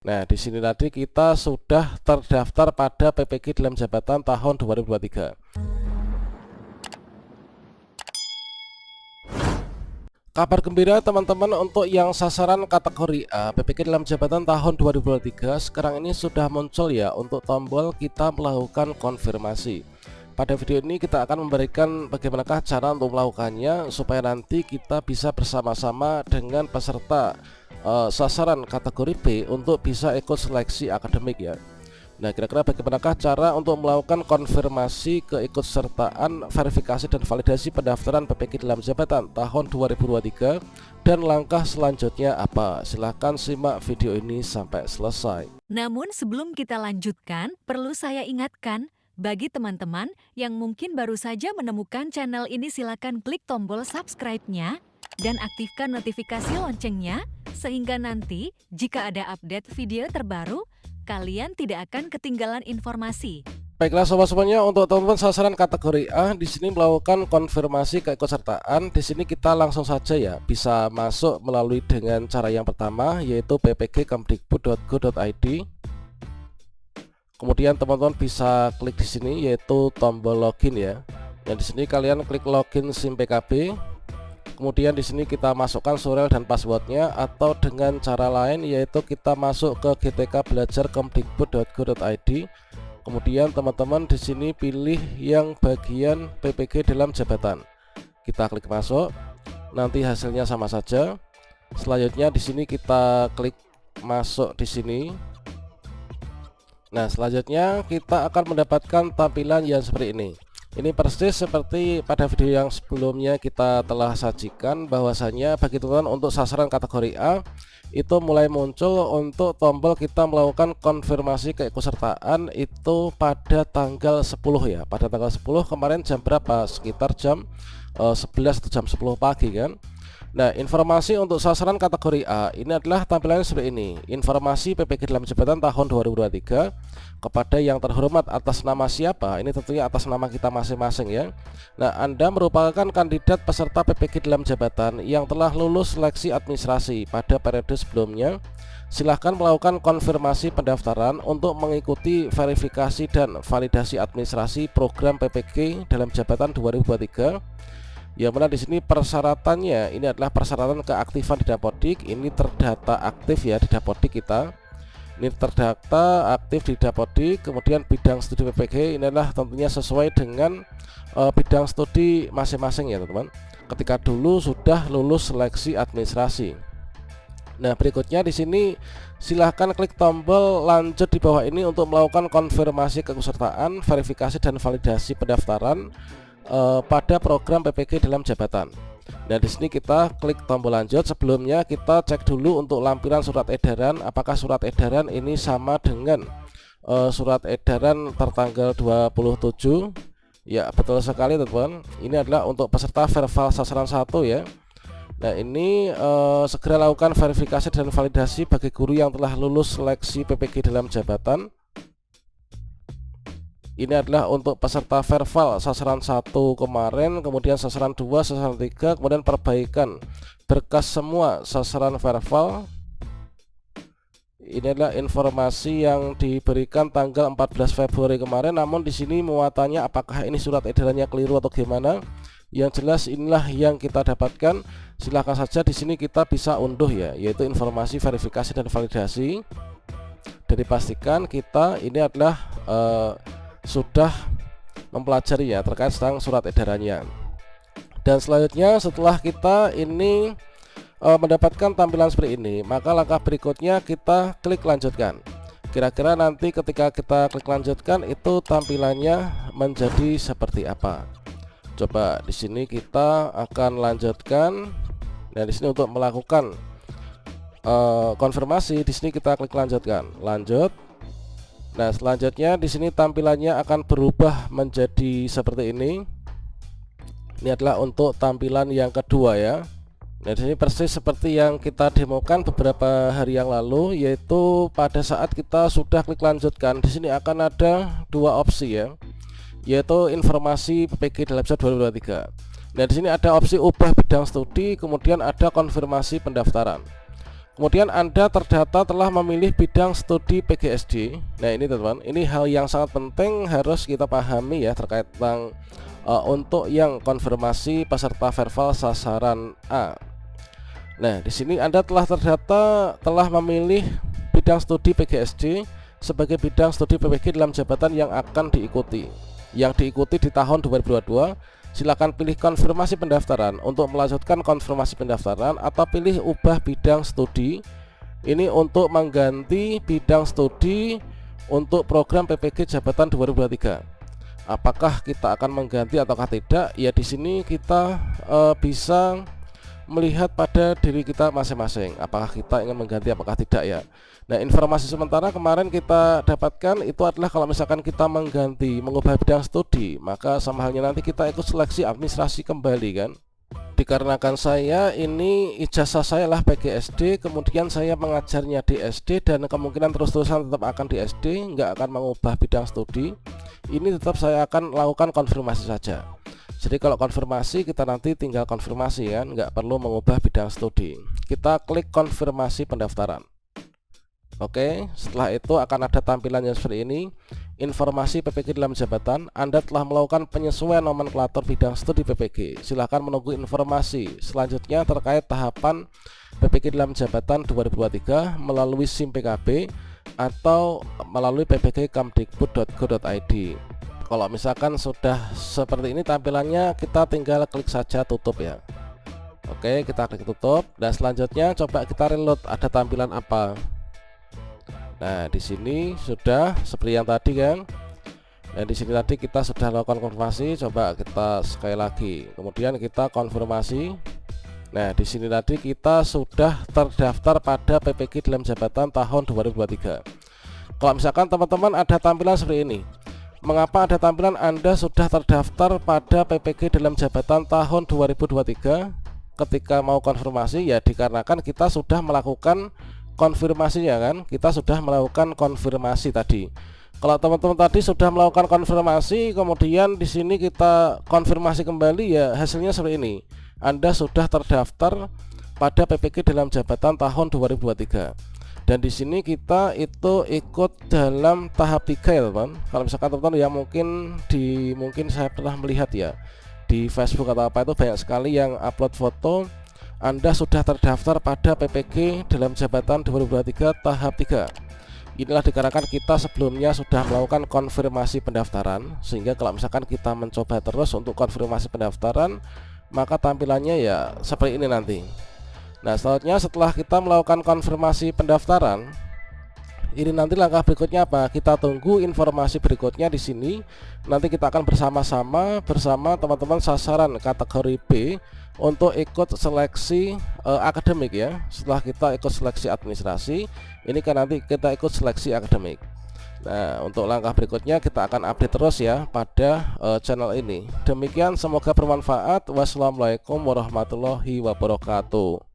Nah, di sini tadi kita sudah terdaftar pada PPG dalam jabatan tahun 2023. Kabar gembira teman-teman, untuk yang sasaran kategori A PPG dalam jabatan tahun 2023 sekarang ini sudah muncul ya untuk tombol kita melakukan konfirmasi. Pada video ini kita akan memberikan bagaimanakah cara untuk melakukannya supaya nanti kita bisa bersama-sama dengan peserta sasaran kategori B untuk bisa ikut seleksi akademik ya. Nah, kira-kira bagaimanakah cara untuk melakukan konfirmasi keikutsertaan, verifikasi dan validasi pendaftaran PPG dalam jabatan tahun 2023 dan langkah selanjutnya apa? Silahkan simak video ini sampai selesai. Namun sebelum kita lanjutkan, perlu saya ingatkan, bagi teman-teman yang mungkin baru saja menemukan channel ini, silakan klik tombol subscribe-nya dan aktifkan notifikasi loncengnya, sehingga nanti jika ada update video terbaru, kalian tidak akan ketinggalan informasi. Baiklah sobat semuanya, untuk teman-teman sasaran kategori A di sini melakukan konfirmasi keikutsertaan. Di sini kita langsung saja ya bisa masuk melalui dengan cara yang pertama, yaitu ppg.kemdikbud.go.id. Kemudian teman-teman bisa klik di sini yaitu tombol login ya. Dan di sini kalian klik login SIM PKB. Kemudian di sini kita masukkan surel dan passwordnya, atau dengan cara lain yaitu kita masuk ke gtkbelajar.kemdikbud.go.id. Kemudian teman-teman di sini pilih yang bagian PPG dalam jabatan. Kita klik masuk. Nanti hasilnya sama saja. Selanjutnya di sini kita klik masuk di sini. Nah, selanjutnya kita akan mendapatkan tampilan yang seperti ini. Ini persis seperti pada video yang sebelumnya kita telah sajikan, bahwasanya bagi teman-teman untuk sasaran kategori A itu mulai muncul untuk tombol kita melakukan konfirmasi keikutsertaan itu pada tanggal 10 ya. Pada tanggal 10 kemarin jam berapa? Sekitar jam 11 atau jam 10 pagi kan. Nah, informasi untuk sasaran kategori A ini adalah tampilannya seperti ini. Informasi PPG dalam jabatan tahun 2023 kepada yang terhormat atas nama siapa? Ini tentunya atas nama kita masing-masing ya. Nah, Anda merupakan kandidat peserta PPG dalam jabatan yang telah lulus seleksi administrasi pada periode sebelumnya. Silahkan melakukan konfirmasi pendaftaran untuk mengikuti verifikasi dan validasi administrasi program PPG dalam jabatan 2023. Yang mana di sini persyaratannya ini adalah persyaratan keaktifan di Dapodik. Ini terdata aktif ya di Dapodik kita. Ini terdata aktif di Dapodik. Kemudian bidang studi PPG ini adalah tentunya sesuai dengan bidang studi masing-masing ya teman-teman. Ketika dulu sudah lulus seleksi administrasi. Nah, berikutnya di sini silahkan klik tombol lanjut di bawah ini untuk melakukan konfirmasi keikutsertaan, verifikasi dan validasi pendaftaran pada program PPG dalam jabatan. Nah, di sini kita klik tombol lanjut. Sebelumnya kita cek dulu untuk lampiran surat edaran, apakah surat edaran ini sama dengan surat edaran tertanggal 27. Ya, betul sekali teman-teman. Ini adalah untuk peserta verbal sasaran 1 ya. Nah, ini segera lakukan verifikasi dan validasi bagi guru yang telah lulus seleksi PPG dalam jabatan. Ini adalah untuk peserta verbal sasaran 1 kemarin, kemudian sasaran 2, sasaran 3, kemudian perbaikan berkas semua sasaran verbal. Ini adalah informasi yang diberikan tanggal 14 Februari kemarin. Namun di sini muatannya apakah ini surat edarannya keliru atau gimana? Yang jelas inilah yang kita dapatkan. Silahkan saja di sini kita bisa unduh ya, yaitu informasi verifikasi dan validasi. Dan dipastikan kita ini adalah sudah mempelajari ya terkait tentang surat edarannya. Dan selanjutnya setelah kita ini mendapatkan tampilan seperti ini, maka langkah berikutnya kita klik lanjutkan. Kira-kira nanti ketika kita klik lanjutkan itu tampilannya menjadi seperti apa? Coba di sini kita akan lanjutkan. Nah, di sini untuk melakukan konfirmasi di sini kita klik lanjutkan. Lanjut. Nah, selanjutnya di sini tampilannya akan berubah menjadi seperti ini. Ini adalah untuk tampilan yang kedua ya. Nah, di sini persis seperti yang kita demokan beberapa hari yang lalu, yaitu pada saat kita sudah klik lanjutkan, di sini akan ada dua opsi ya, yaitu informasi PPG dalam jabatan 2023. Nah, di sini ada opsi ubah bidang studi, kemudian ada konfirmasi pendaftaran. Kemudian Anda terdata telah memilih bidang studi PGSD. Nah ini teman-teman, ini hal yang sangat penting harus kita pahami ya terkait tentang untuk yang konfirmasi peserta verbal sasaran A. Nah di sini Anda telah terdata telah memilih bidang studi PGSD sebagai bidang studi PPG dalam jabatan yang akan diikuti. Yang diikuti di tahun 2022, silakan pilih konfirmasi pendaftaran untuk melanjutkan konfirmasi pendaftaran atau pilih ubah bidang studi. Ini untuk mengganti bidang studi untuk program PPG jabatan 2023. Apakah kita akan mengganti ataukah tidak? Ya di sini kita bisa melihat pada diri kita masing-masing. Apakah kita ingin mengganti apakah tidak ya. Nah informasi sementara kemarin kita dapatkan itu adalah kalau misalkan kita mengubah bidang studi, maka sama halnya nanti kita ikut seleksi administrasi kembali kan. Dikarenakan saya ini ijazah saya lah PGSD, kemudian saya mengajarnya di SD dan kemungkinan terus-terusan tetap akan di SD, nggak akan mengubah bidang studi. Ini tetap saya akan lakukan konfirmasi saja. Jadi kalau konfirmasi kita nanti tinggal konfirmasi kan, nggak perlu mengubah bidang studi. Kita klik konfirmasi pendaftaran. Oke, setelah itu akan ada tampilan yang seperti ini. Informasi PPG dalam jabatan, Anda telah melakukan penyesuaian nomenklatur bidang studi PPG. Silahkan menunggu informasi selanjutnya terkait tahapan PPG dalam jabatan 2023 melalui SIM PKB atau melalui ppg.kemdikbud.go.id. Kalau misalkan sudah seperti ini tampilannya, kita tinggal klik saja tutup ya. Oke, kita klik tutup dan selanjutnya coba kita reload, ada tampilan apa. Nah, di sini sudah seperti yang tadi kan. Dan di sini tadi kita sudah lakukan konfirmasi, coba kita sekali lagi. Kemudian kita konfirmasi. Nah, di sini tadi kita sudah terdaftar pada PPG dalam jabatan tahun 2023. Kalau misalkan teman-teman ada tampilan seperti ini, mengapa ada tampilan Anda sudah terdaftar pada PPG dalam jabatan tahun 2023 ketika mau konfirmasi? Ya dikarenakan kita sudah melakukan konfirmasinya kan, kita sudah melakukan konfirmasi tadi. Kalau teman-teman tadi sudah melakukan konfirmasi, kemudian di sini kita konfirmasi kembali, ya hasilnya seperti ini. Anda sudah terdaftar pada PPG dalam jabatan tahun 2023. Dan di sini kita itu ikut dalam tahap 3 ya teman. Kalau misalkan teman-teman yang mungkin saya pernah melihat ya di Facebook atau apa, itu banyak sekali yang upload foto Anda sudah terdaftar pada PPG dalam jabatan 2023 tahap 3. Inilah dikarenakan kita sebelumnya sudah melakukan konfirmasi pendaftaran, sehingga kalau misalkan kita mencoba terus untuk konfirmasi pendaftaran, maka tampilannya ya seperti ini nanti. Nah selanjutnya setelah kita melakukan konfirmasi pendaftaran, ini nanti langkah berikutnya apa? Kita tunggu informasi berikutnya di sini. Nanti kita akan bersama teman-teman sasaran kategori B untuk ikut seleksi akademik ya. Setelah kita ikut seleksi administrasi, ini kan nanti kita ikut seleksi akademik. Nah untuk langkah berikutnya kita akan update terus ya pada channel ini. Demikian, semoga bermanfaat. Wassalamualaikum warahmatullahi wabarakatuh.